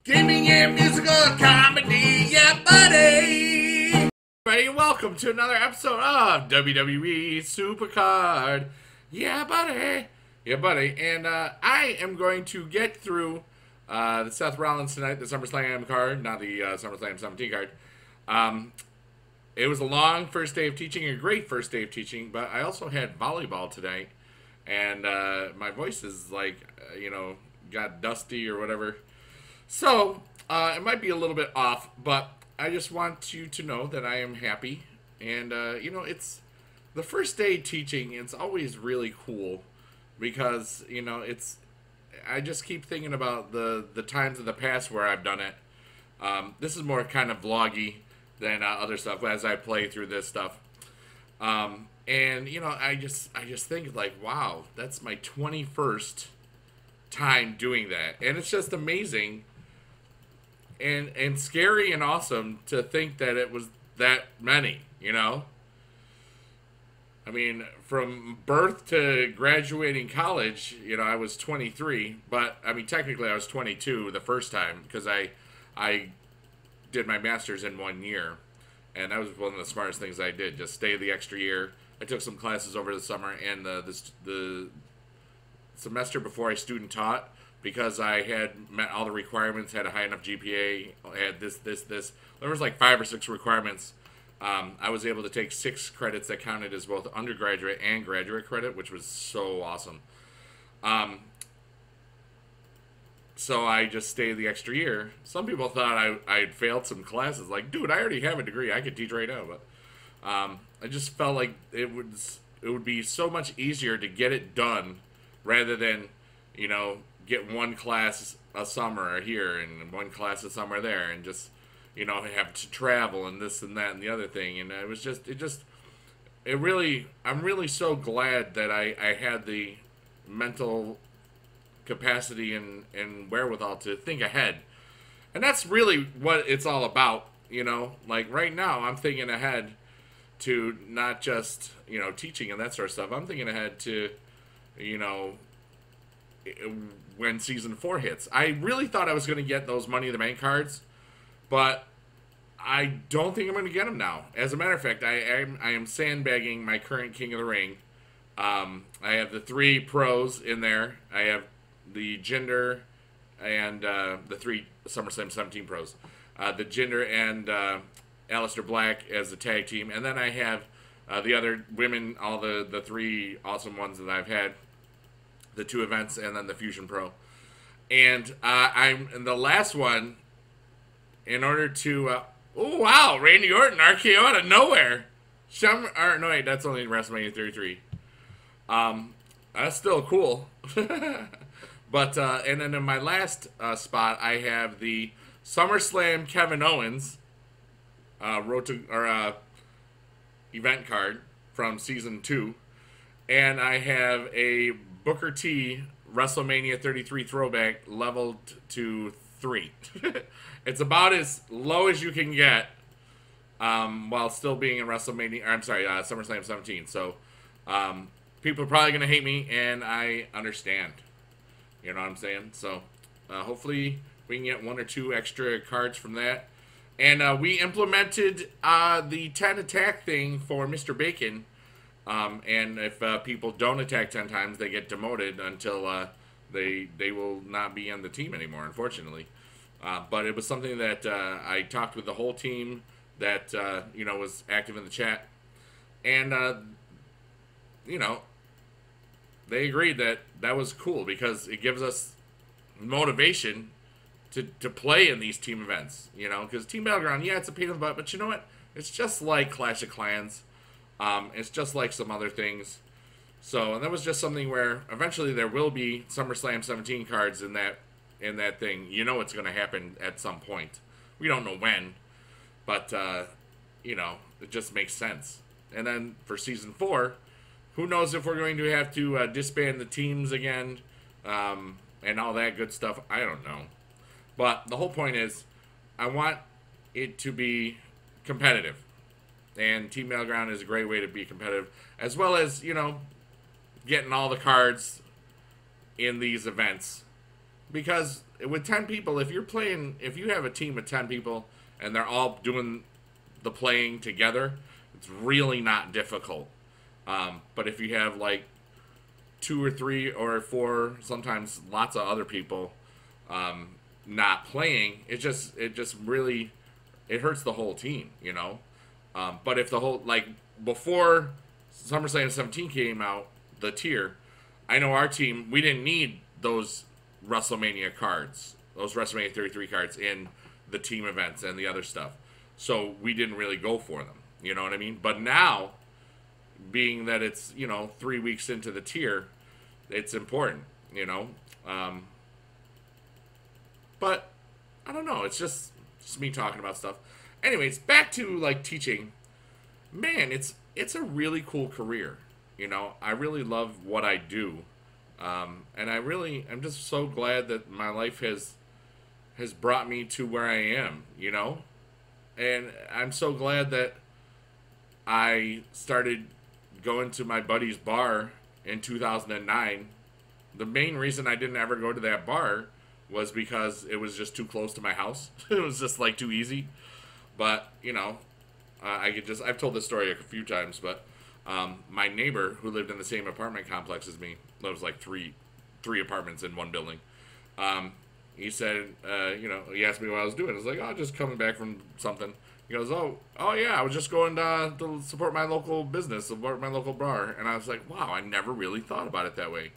Gaming and musical comedy, yeah, buddy! Everybody, welcome to another episode of WWE Supercard. Yeah, buddy! Yeah, buddy. And I am going to get through the Seth Rollins tonight, the SummerSlam card, not the SummerSlam 17 card. It was a long first day of teaching, a great first day of teaching, but I also had volleyball tonight. And my voice is like, got dusty or whatever. So, it might be a little bit off, but I just want you to know that I am happy. And, it's the first day teaching, it's always really cool because, I just keep thinking about the times in the past where I've done it. This is more kind of vloggy than other stuff as I play through this stuff. And, I just think like, wow, that's my 21st time doing that. And it's just amazing. And scary and awesome to think that it was that many, I mean, from birth to graduating college, I was 23, but, I mean, technically I was 22 the first time because I did my master's in 1 year, and that was one of the smartest things I did, just stay the extra year. I took some classes over the summer, and the semester before I student taught, because I had met all the requirements, had a high enough GPA, had this. There was like 5 or 6 requirements. I was able to take 6 credits that counted as both undergraduate and graduate credit, which was so awesome. So I just stayed the extra year. Some people thought I'd failed some classes. Like, dude, I already have a degree. I could teach right now. But I just felt like it would be so much easier to get it done rather than, get one class a summer here and one class a summer there and just, have to travel and this and that and the other thing. And I'm really so glad that I had the mental capacity and wherewithal to think ahead. And that's really what it's all about, Like right now I'm thinking ahead to not just, teaching and that sort of stuff. I'm thinking ahead to, when season 4 hits. I really thought I was going to get those Money in the Bank cards, but I don't think I'm going to get them now. As a matter of fact, I am sandbagging my current King of the Ring. I have the 3 pros in there. I have the Jinder and the 3 SummerSlam 17 pros. The Jinder and Aleister Black as the tag team. And then I have the other women, all the 3 awesome ones that I've had. The 2 events, and then the Fusion Pro. And I'm in the last one, in order to... oh, wow! Randy Orton, RKO out of nowhere! No, wait, that's only WrestleMania 33. That's still cool. But, and then in my last spot, I have the SummerSlam Kevin Owens event card from Season 2. And I have a Booker T WrestleMania 33 throwback leveled to 3. It's about as low as you can get while still being in SummerSlam 17. So people are probably going to hate me, and I understand. You know what I'm saying? So hopefully we can get 1 or 2 extra cards from that. And we implemented the 10 attack thing for Mr. Bacon. And if people don't attack 10 times, they get demoted until they will not be on the team anymore, unfortunately. But it was something that I talked with the whole team that, was active in the chat. And, they agreed that that was cool because it gives us motivation to play in these team events, because Team Battleground, yeah, it's a pain in the butt, but you know what? It's just like Clash of Clans. It's just like some other things. So, and that was just something where eventually there will be SummerSlam 17 cards in that thing. It's going to happen at some point. We don't know when, but it just makes sense. And then for Season 4, who knows if we're going to have to disband the teams again, and all that good stuff. I don't know. But the whole point is, I want it to be competitive. And Team Battleground is a great way to be competitive, as well as, getting all the cards in these events because with 10 people, if you have a team of 10 people and they're all doing the playing together, it's really not difficult. But if you have like 2 or 3 or 4, sometimes lots of other people not playing, it just really, it hurts the whole team, you know. But if the whole, like, before SummerSlam 17 came out, the tier, I know our team, we didn't need those WrestleMania cards, those WrestleMania 33 cards in the team events and the other stuff. So we didn't really go for them, you know what I mean? But now, being that it's, you know, 3 weeks into the tier, it's important, you know. But I don't know, it's just me talking about stuff. Anyways, back to like teaching. Man, it's a really cool career, you know. I really love what I do, and I'm just so glad that my life has brought me to where I am, you know. And I'm so glad that I started going to my buddy's bar in 2009. The main reason I didn't ever go to that bar was because it was just too close to my house. It was just like too easy. But, you know, I've told this story a few times, but my neighbor who lived in the same apartment complex as me, there was like three apartments in one building. He said, you know, he asked me what I was doing. I was like, oh, just coming back from something. He goes, oh yeah, I was just going to support my local business, support my local bar. And I was like, wow, I never really thought about it that way.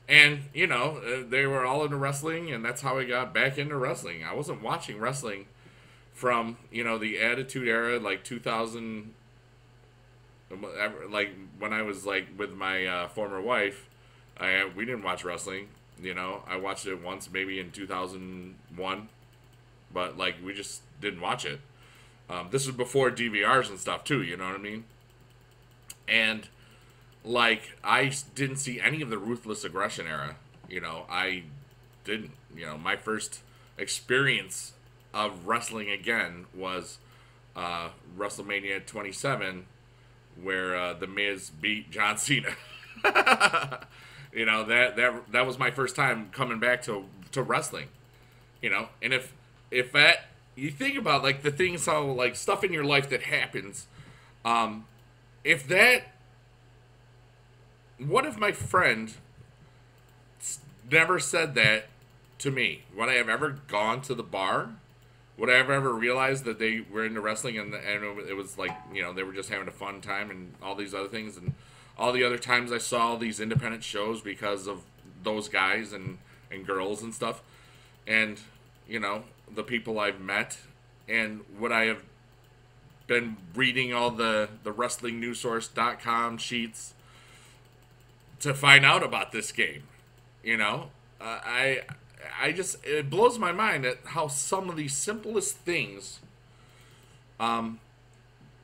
And, you know, they were all into wrestling, and that's how I got back into wrestling. I wasn't watching wrestling from, you know, the Attitude Era, like 2000, like when I was like with my former wife, we didn't watch wrestling. You know, I watched it once, maybe in 2001, but like we just didn't watch it. This was before DVRs and stuff too, you know what I mean? And like I didn't see any of the Ruthless Aggression era. You know, I didn't. You know, my first experience of wrestling again was WrestleMania 27, where The Miz beat John Cena. You know, that was my first time coming back to wrestling. You know, and if that, you think about like the things, how like stuff in your life that happens, if that, what if my friend never said that to me? Would I have ever gone to the bar? Would I ever realized that they were into wrestling and it was like, you know, they were just having a fun time and all these other things, and all the other times I saw these independent shows because of those guys and girls and stuff, and, you know, the people I've met, and would I have been reading all the WrestlingNewsSource.com sheets to find out about this game, you know? I just, it blows my mind at how some of these simplest things,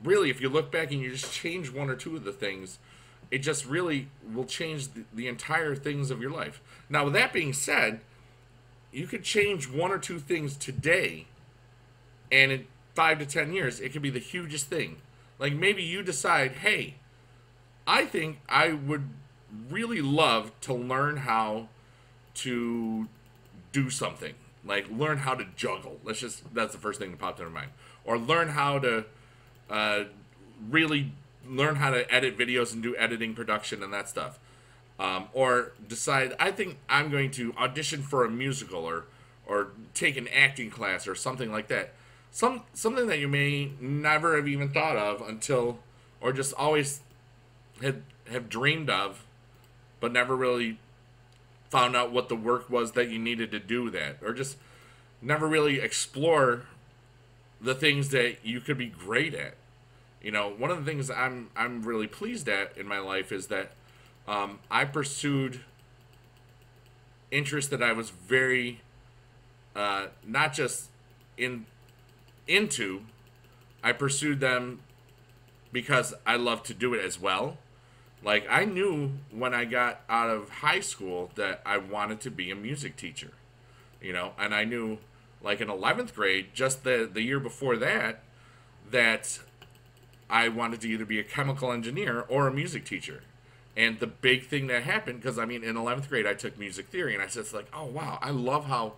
really, if you look back and you just change one or two of the things, it just really will change the entire things of your life. Now, with that being said, you could change one or two things today, and in 5 to 10 years, it could be the hugest thing. Like, maybe you decide, hey, I think I would really love to learn how to do something. Like, learn how to juggle. That's the first thing that popped into my mind. Or learn how to really learn how to edit videos and do editing, production, and that stuff. Or decide, I think I'm going to audition for a musical or take an acting class or something like that. Something that you may never have even thought of until, or just always have dreamed of, but never really found out what the work was that you needed to do that, or just never really explore the things that you could be great at. You know, one of the things I'm really pleased at in my life is that I pursued interests that I was very not just into. I pursued them because I love to do it as well. Like, I knew when I got out of high school that I wanted to be a music teacher, you know, and I knew, like, in 11th grade, just the year before that I wanted to either be a chemical engineer or a music teacher, And the big thing that happened, because I mean, in 11th grade, I took music theory, and I said, like, oh wow, I love how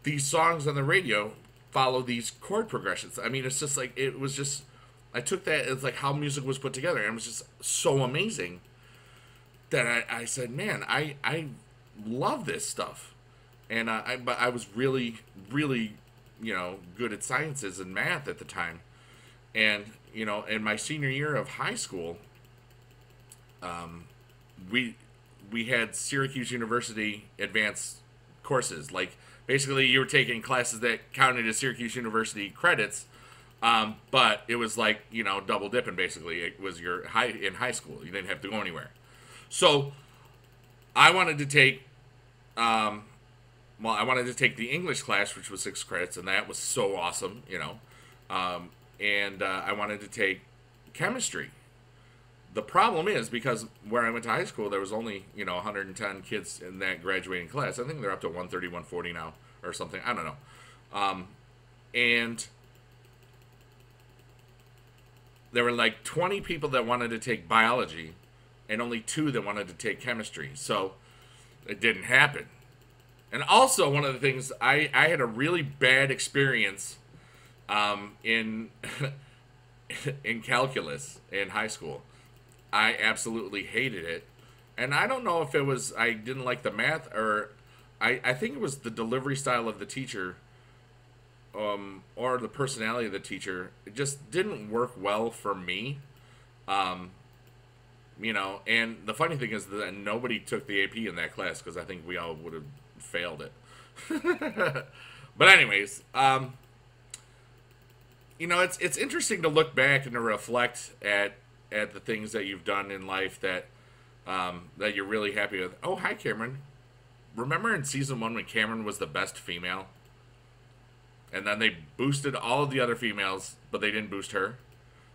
these songs on the radio follow these chord progressions. I mean, it's just like, it was just, I took that as like how music was put together, and it was just so amazing that I said, man, I love this stuff. And but I was really, really, you know, good at sciences and math at the time. And, you know, in my senior year of high school, we had Syracuse University advanced courses. Like, basically, you were taking classes that counted as Syracuse University credits, but it was like, you know, double dipping, basically. It was in high school. You didn't have to go anywhere. So I wanted to take, I wanted to take the English class, which was 6 credits, and that was so awesome, you know. And I wanted to take chemistry. The problem is, because where I went to high school, there was only, you know, 110 kids in that graduating class. I think they're up to 130, 140 now, or something. I don't know. And there were like 20 people that wanted to take biology, and only 2 that wanted to take chemistry. So it didn't happen. And also, one of the things, I had a really bad experience in in calculus in high school. I absolutely hated it. And I don't know if it was I didn't like the math, or I think it was the delivery style of the teacher, or the personality of the teacher. It just didn't work well for me. You know, and the funny thing is that nobody took the AP in that class, because I think we all would have failed it. But anyways, you know, it's interesting to look back and to reflect at the things that you've done in life that that you're really happy with. Oh, hi, Cameron. Remember in season 1 when Cameron was the best female? And then they boosted all of the other females, but they didn't boost her.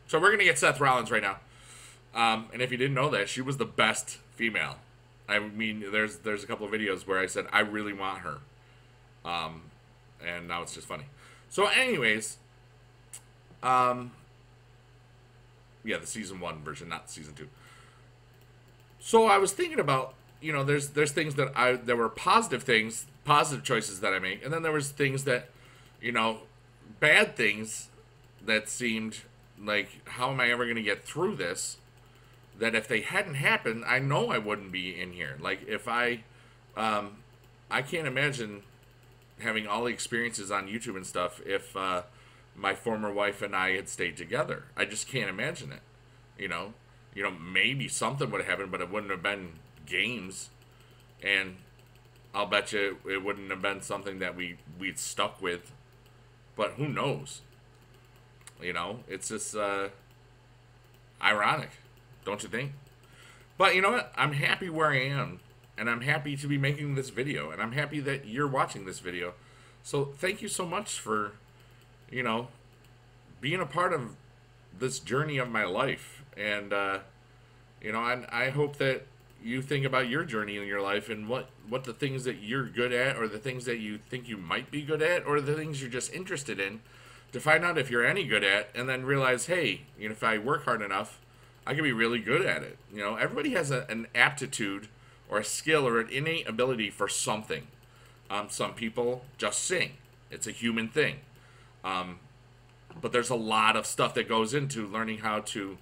So we're going to get Seth Rollins right now. And if you didn't know that, she was the best female. I mean, there's a couple of videos where I said, I really want her. And now it's just funny. So anyways, yeah, the season 1 version, not season 2. So I was thinking about, you know, there's things that there were positive things, positive choices that I make, and then there was things that, you know, bad things that seemed like, how am I ever going to get through this? That if they hadn't happened, I know I wouldn't be in here. Like, if I can't imagine having all the experiences on YouTube and stuff if my former wife and I had stayed together. I just can't imagine it. You know, maybe something would have happened, but it wouldn't have been games, and I'll bet you it wouldn't have been something that we'd stuck with. But who knows? You know, it's just ironic, don't you think? But you know what? I'm happy where I am, and I'm happy to be making this video, and I'm happy that you're watching this video. So thank you so much for, you know, being a part of this journey of my life. And you know, I hope that you think about your journey in your life, and what the things that you're good at, or the things that you think you might be good at, or the things you're just interested in, to find out if you're any good at, and then realize, hey, you know, if I work hard enough, I can be really good at it. You know, everybody has an aptitude or a skill or an innate ability for something. Some people just sing. It's a human thing. But there's a lot of stuff that goes into learning how to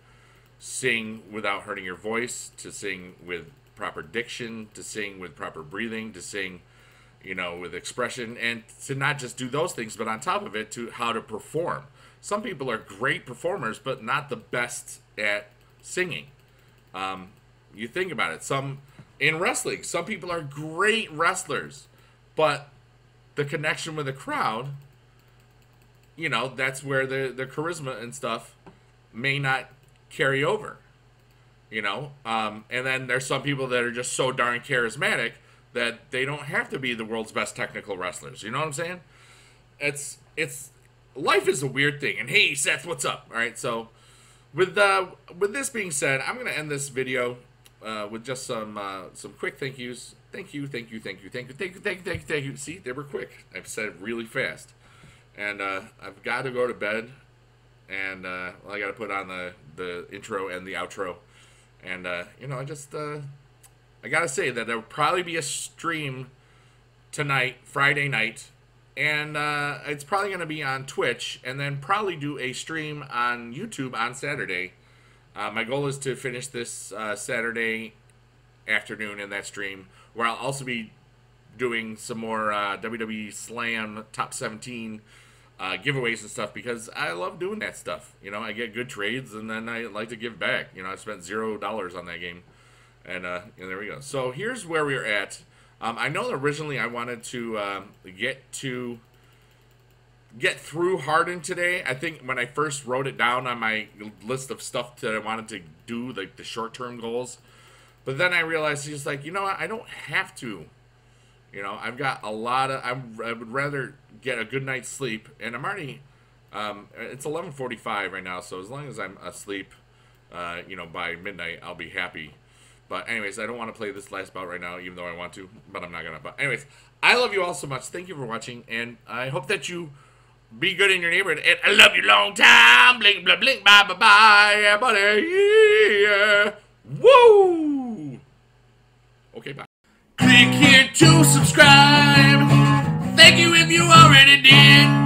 sing without hurting your voice, to sing with proper diction, to sing with proper breathing, to sing, you know, with expression, and to not just do those things, but on top of it, to how to perform. Some people are great performers, but not the best at singing. You think about it. In wrestling, some people are great wrestlers, but the connection with the crowd, you know, that's where the charisma and stuff may not carry over, you know. And then there's some people that are just so darn charismatic that they don't have to be the world's best technical wrestlers. You know what I'm saying? It's life is a weird thing. And hey, Seth, what's up? All right, so with this being said, I'm gonna end this video with just some quick thank yous. Thank you. See, they were quick. I've said it really fast, and I've got to go to bed, and well, I got to put on the intro and the outro, And, you know, I gotta say that there will probably be a stream tonight, Friday night, and it's probably going to be on Twitch, and then probably do a stream on YouTube on Saturday. My goal is to finish this Saturday afternoon in that stream, where I'll also be doing some more WWE Slam Top 17 giveaways and stuff, because I love doing that stuff. You know, I get good trades, and then I like to give back. You know, I spent $0 on that game, and there we go. So here's where we're at. I know that originally I wanted to get through Harden today. I think when I first wrote it down on my list of stuff that I wanted to do, like the short-term goals, but then I realized, just like, you know what, I don't have to. You know, I've got a lot of, I would rather get a good night's sleep, and I'm already, it's 11:45 right now, so as long as I'm asleep, you know, by midnight, I'll be happy. But anyways, I don't want to play this last bout right now, even though I want to, but I'm not going to. But anyways, I love you all so much. Thank you for watching, and I hope that you be good in your neighborhood. And I love you long time. Blink, blink, blink, bye, bye, bye. Yeah, buddy. Yeah. Woo! Okay, bye. Click here to subscribe. Thank you if you already did.